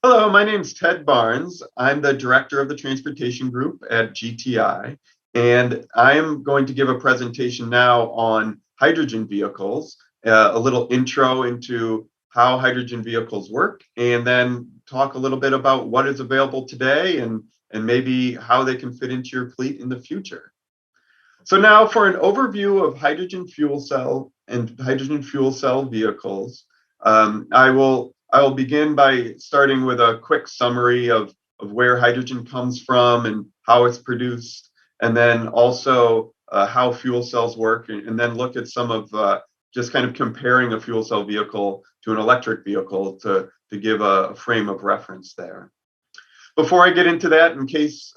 Hello, my name's Ted Barnes. I'm the director of the transportation group at GTI, and I'm going to give a presentation now on hydrogen vehicles, a little intro into how hydrogen vehicles work, and then talk a little bit about what is available today and maybe how they can fit into your fleet in the future. So now for an overview of hydrogen fuel cell and hydrogen fuel cell vehicles, I will begin by starting with a quick summary of where hydrogen comes from and how it's produced, and then also how fuel cells work, and then look at some of just kind of comparing a fuel cell vehicle to an electric vehicle to give a frame of reference there. Before I get into that, in case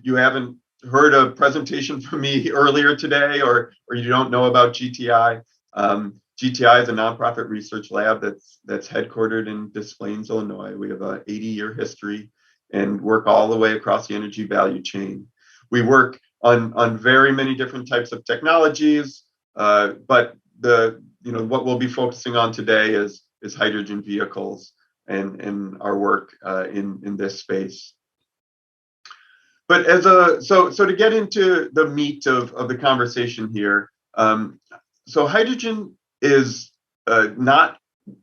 you haven't heard a presentation from me earlier today, or you don't know about GTI, GTI is a nonprofit research lab that's headquartered in Des Plaines, Illinois. We have an 80-year history and work all the way across the energy value chain. We work on very many different types of technologies, but what we'll be focusing on today is hydrogen vehicles and our work in this space. But so to get into the meat of the conversation here, so hydrogen is not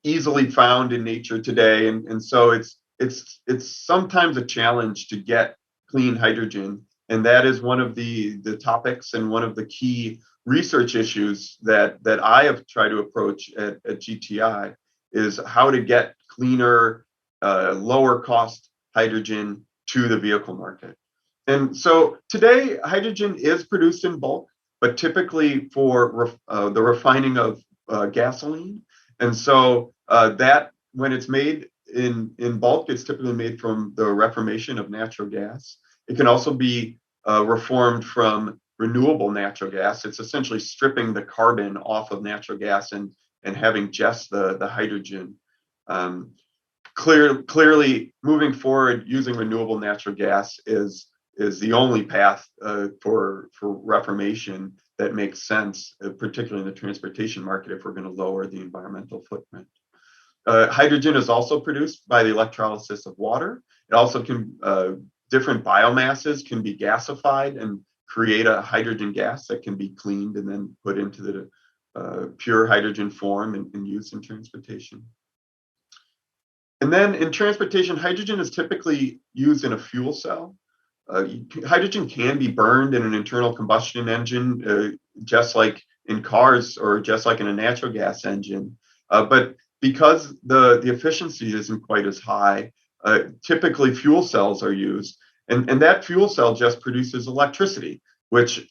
easily found in nature today, and so it's sometimes a challenge to get clean hydrogen, and that is one of the topics and one of the key research issues that I have tried to approach at GTI is how to get cleaner, lower cost hydrogen to the vehicle market. And so today, hydrogen is produced in bulk, but typically for the refining of gasoline. And so that when it's made in bulk, it's typically made from the reformation of natural gas. It can also be reformed from renewable natural gas. It's essentially stripping the carbon off of natural gas and having just the hydrogen. Clearly, moving forward using renewable natural gas is the only path for reformation that makes sense, particularly in the transportation market, if we're going to lower the environmental footprint. Hydrogen is also produced by the electrolysis of water. It also can, different biomasses can be gasified and create a hydrogen gas that can be cleaned and then put into the pure hydrogen form and used in transportation. And then in transportation, hydrogen is typically used in a fuel cell. Hydrogen can be burned in an internal combustion engine, just like in cars or just like in a natural gas engine. But because the efficiency isn't quite as high, typically fuel cells are used. And that fuel cell just produces electricity, which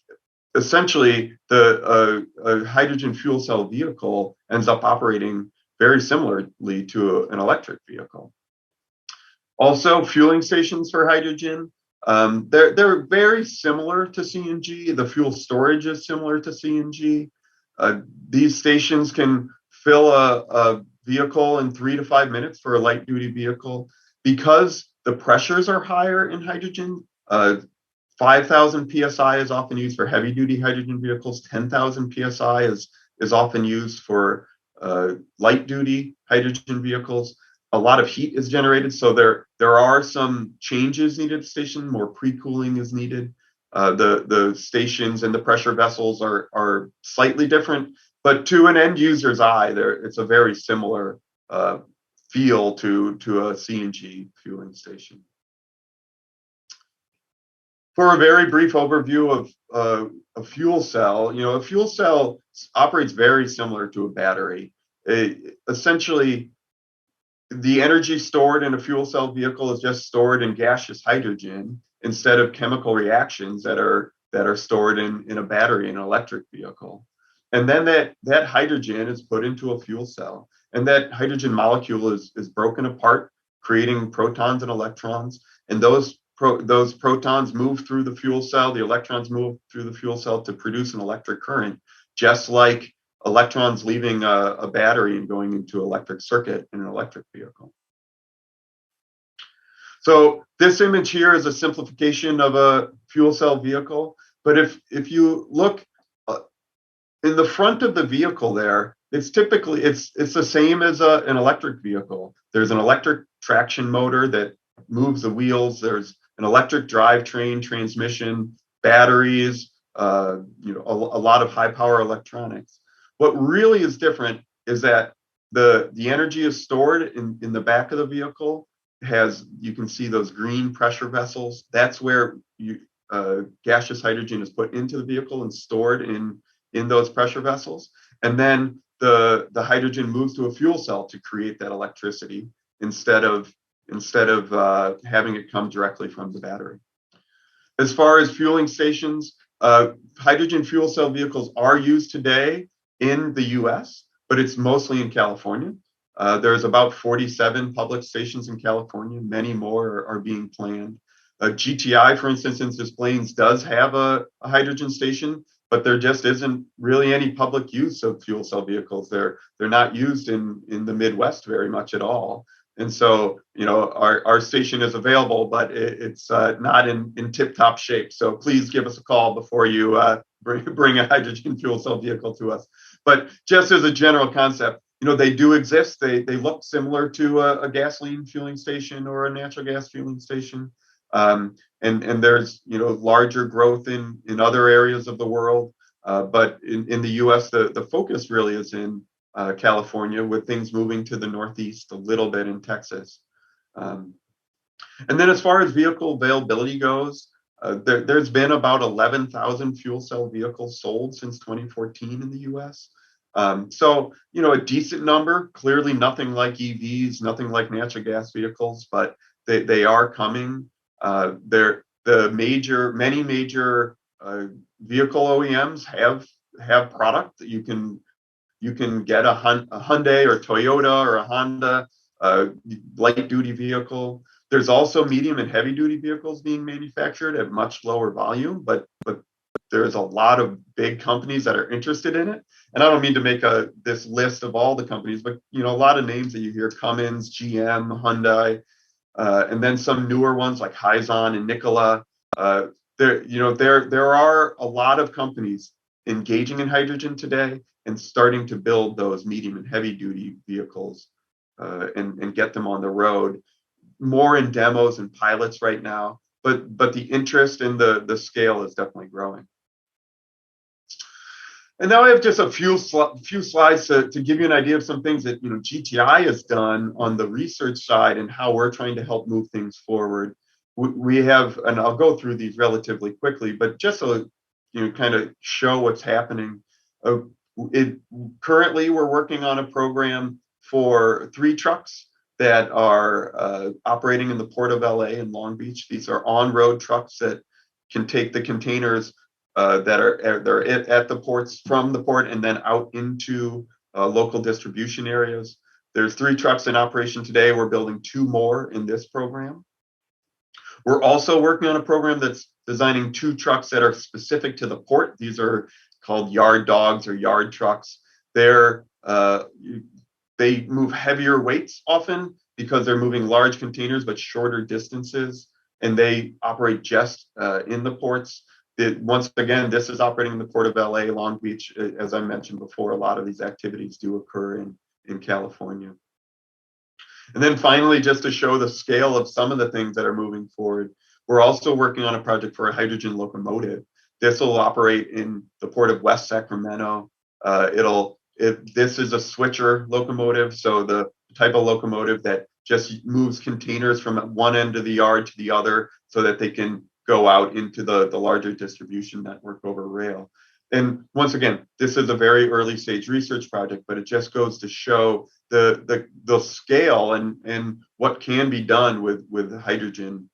essentially a hydrogen fuel cell vehicle ends up operating very similarly to an electric vehicle. Also, fueling stations for hydrogen, they're very similar to CNG. The fuel storage is similar to CNG. These stations can fill a vehicle in 3 to 5 minutes for a light duty vehicle. Because the pressures are higher in hydrogen, 5,000 psi is often used for heavy duty hydrogen vehicles. 10,000 psi is often used for light duty hydrogen vehicles. A lot of heat is generated, so there are some changes needed at the station. More pre-cooling is needed. The stations and the pressure vessels are slightly different, but to an end user's eye, it's a very similar feel to a CNG fueling station. For a very brief overview of a fuel cell, a fuel cell operates very similar to a battery. Essentially, the energy stored in a fuel cell vehicle is just stored in gaseous hydrogen instead of chemical reactions that are stored in a battery in an electric vehicle. And then that hydrogen is put into a fuel cell, and that hydrogen molecule is broken apart, creating protons and electrons. And those protons move through the fuel cell, the electrons move through the fuel cell to produce an electric current, just like electrons leaving a battery and going into an electric circuit in an electric vehicle. So this image here is a simplification of a fuel cell vehicle. But if you look in the front of the vehicle there, it's the same as an electric vehicle. There's an electric traction motor that moves the wheels. There's an electric drivetrain, transmission, batteries, a lot of high power electronics. What really is different is that the energy is stored in the back of the vehicle. You can see those green pressure vessels. That's where gaseous hydrogen is put into the vehicle and stored in those pressure vessels. And then the hydrogen moves to a fuel cell to create that electricity instead of having it come directly from the battery. As far as fueling stations, hydrogen fuel cell vehicles are used today in the US, but it's mostly in California. There's about 47 public stations in California. Many more are being planned. GTI, for instance, in Des Plaines does have a hydrogen station, but there just isn't really any public use of fuel cell vehicles. They're not used in the Midwest very much at all. And so, our station is available, but it's not in tip-top shape. So please give us a call before you bring a hydrogen fuel cell vehicle to us. But just as a general concept, they do exist. They look similar to a gasoline fueling station or a natural gas fueling station. And there's larger growth in other areas of the world. But in the US, the focus really is in California, with things moving to the Northeast, a little bit in Texas. And then as far as vehicle availability goes, there's been about 11,000 fuel cell vehicles sold since 2014 in the US. So, a decent number, clearly nothing like EVs, nothing like natural gas vehicles, but they are coming. Many major vehicle OEMs have product that you can get a Hyundai or Toyota or a Honda light duty vehicle. There's also medium and heavy duty vehicles being manufactured at much lower volume, but there's a lot of big companies that are interested in it. And I don't mean to make this list of all the companies, but a lot of names that you hear: Cummins, GM, Hyundai, and then some newer ones like Hyzon and Nikola. There are a lot of companies engaging in hydrogen today and starting to build those medium and heavy duty vehicles and get them on the road. More in demos and pilots right now, but the interest and the scale is definitely growing. And now I have just a few slides to give you an idea of some things that GTI has done on the research side and how we're trying to help move things forward. We have, and I'll go through these relatively quickly, but just so kind of show what's happening. Currently, we're working on a program for 3 trucks that are operating in the Port of LA and Long Beach. These are on-road trucks that can take the containers that are at the ports, from the port and then out into local distribution areas. There's 3 trucks in operation today. We're building 2 more in this program. We're also working on a program that's designing 2 trucks that are specific to the port. These are called yard dogs or yard trucks. They move heavier weights often because they're moving large containers but shorter distances, and they operate just in the ports. Once again, this is operating in the Port of LA, Long Beach. As I mentioned before, a lot of these activities do occur in California. And then finally, just to show the scale of some of the things that are moving forward, we're also working on a project for a hydrogen locomotive. This will operate in the Port of West Sacramento. This is a switcher locomotive, so the type of locomotive that just moves containers from one end of the yard to the other so that they can go out into the larger distribution network over rail. And once again, this is a very early stage research project, but it just goes to show the scale and what can be done with hydrogen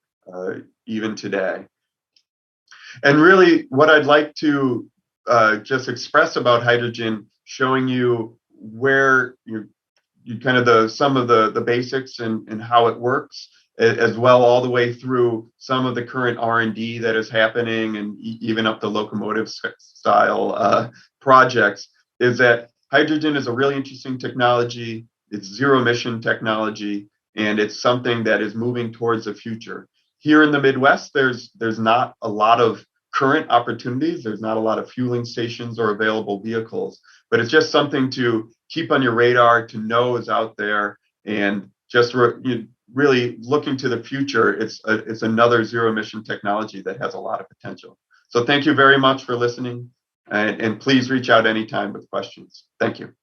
even today. And really, what I'd like to just express about hydrogen, showing you where you kind of some of the basics and how it works, as well all the way through some of the current R&D that is happening, and even up to locomotive style projects, is that hydrogen is a really interesting technology. It's zero emission technology, and it's something that is moving towards the future. Here in the Midwest, there's not a lot of current opportunities. There's not a lot of fueling stations or available vehicles, but it's just something to keep on your radar, to know is out there, and just really looking to the future, it's another zero emission technology that has a lot of potential. So thank you very much for listening, and please reach out anytime with questions. Thank you.